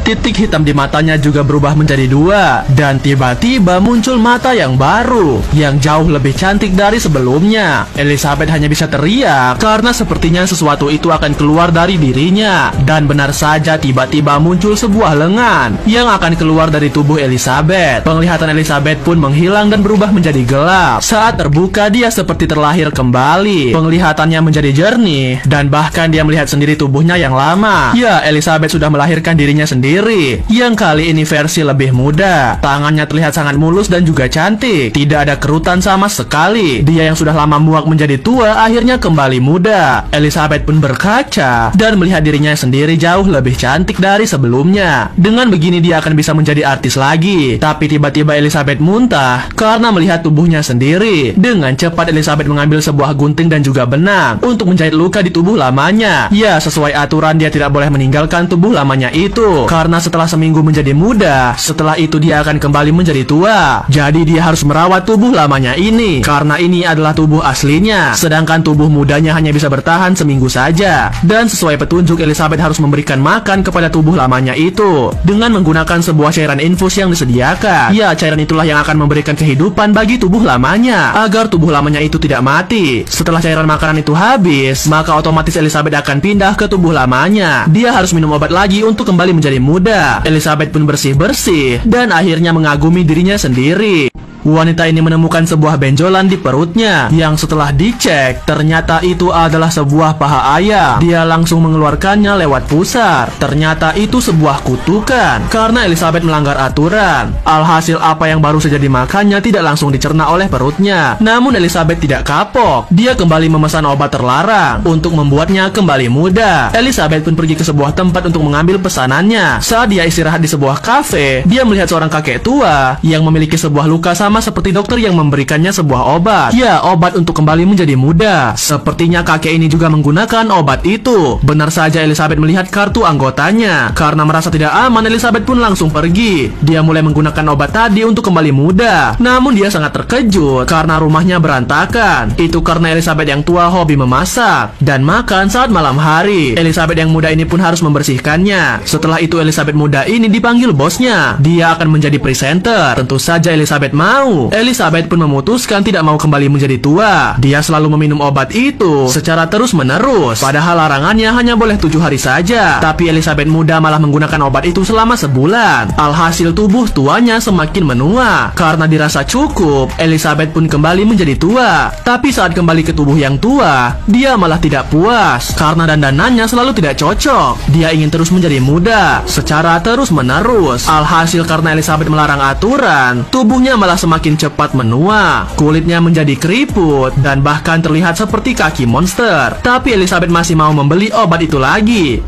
Titik hitam di matanya juga berubah menjadi 2. Dan tiba-tiba muncul mata yang baru, yang jauh lebih cantik dari sebelumnya. Elizabeth hanya bisa teriak, karena sepertinya sesuatu itu akan keluar dari dirinya. Dan benar saja tiba-tiba muncul sebuah lengan, yang akan keluar dari tubuh Elizabeth. Penglihatan Elizabeth pun menghilang dan berubah menjadi gelap. Saat terbuka, dia seperti terlahir kembali. Penglihatannya menjadi jernih, dan bahkan dia melihat sendiri tubuhnya yang lama. Ya, Elizabeth sudah melahirkan dirinya sendiri, yang kali ini versi lebih muda. Tangannya terlihat sangat mulus dan juga cantik. Tidak ada kerutan sama sekali. Dia yang sudah lama muak menjadi tua akhirnya kembali muda. Elizabeth pun berkaca dan melihat dirinya sendiri jauh lebih cantik dari sebelumnya. Dengan begini dia akan bisa menjadi artis lagi. Tapi tiba-tiba Elizabeth muntah karena melihat tubuhnya sendiri. Dengan cepat Elizabeth mengambil sebuah gunting dan juga benang untuk menjahit luka di tubuh lamanya. Ya, sesuai aturan dia tidak boleh meninggalkan tubuh lamanya itu, karena setelah seminggu menjadi muda, setelah itu dia akan kembali menjadi tua. Jadi dia harus merawat tubuh lamanya ini, karena ini adalah tubuh aslinya. Sedangkan tubuh mudanya hanya bisa bertahan seminggu saja. Dan sesuai petunjuk, Elizabeth harus memberikan makan kepada tubuh lamanya itu dengan menggunakan sebuah cairan infus yang disediakan. Ya, cairan itulah yang akan memberikan kehidupan bagi tubuh lamanya, agar tubuh lamanya itu tidak mati. Setelah cairan makanan itu habis, maka otomatis Elizabeth akan pindah ke tubuh lamanya. Dia harus minum obat lagi untuk kembali menjadi muda. Elizabeth pun bersih-bersih dan akhirnya mengagumi dirinya sendiri. Wanita ini menemukan sebuah benjolan di perutnya, yang setelah dicek, ternyata itu adalah sebuah paha ayam. Dia langsung mengeluarkannya lewat pusar. Ternyata itu sebuah kutukan, karena Elizabeth melanggar aturan. Alhasil apa yang baru saja dimakannya tidak langsung dicerna oleh perutnya. Namun Elizabeth tidak kapok. Dia kembali memesan obat terlarang untuk membuatnya kembali muda. Elizabeth pun pergi ke sebuah tempat untuk mengambil pesanannya. Saat dia istirahat di sebuah kafe, dia melihat seorang kakek tua yang memiliki sebuah luka sama seperti dokter yang memberikannya sebuah obat. Ya, obat untuk kembali menjadi muda. Sepertinya kakek ini juga menggunakan obat itu. Benar saja Elizabeth melihat kartu anggotanya. Karena merasa tidak aman, Elizabeth pun langsung pergi. Dia mulai menggunakan obat tadi untuk kembali muda. Namun dia sangat terkejut karena rumahnya berantakan. Itu karena Elizabeth yang tua hobi memasak dan makan saat malam hari. Elizabeth yang muda ini pun harus membersihkannya. Setelah itu Elizabeth muda ini dipanggil bosnya. Dia akan menjadi presenter. Tentu saja Elizabeth mau. Elizabeth pun memutuskan tidak mau kembali menjadi tua. Dia selalu meminum obat itu secara terus-menerus. Padahal larangannya hanya boleh 7 hari saja. Tapi Elizabeth muda malah menggunakan obat itu selama sebulan. Alhasil tubuh tuanya semakin menua. Karena dirasa cukup, Elizabeth pun kembali menjadi tua. Tapi saat kembali ke tubuh yang tua, dia malah tidak puas. Karena dandanannya selalu tidak cocok. Dia ingin terus menjadi muda secara terus-menerus. Alhasil karena Elizabeth melarang aturan, tubuhnya malah semakin cepat menua. Kulitnya menjadi keriput dan bahkan terlihat seperti kaki monster. Tapi Elizabeth masih mau membeli obat itu lagi.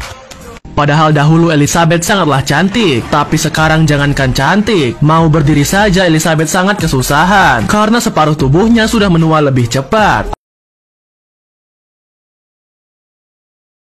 Padahal dahulu Elizabeth sangatlah cantik, tapi sekarang jangankan cantik, mau berdiri saja Elizabeth sangat kesusahan karena separuh tubuhnya sudah menua lebih cepat.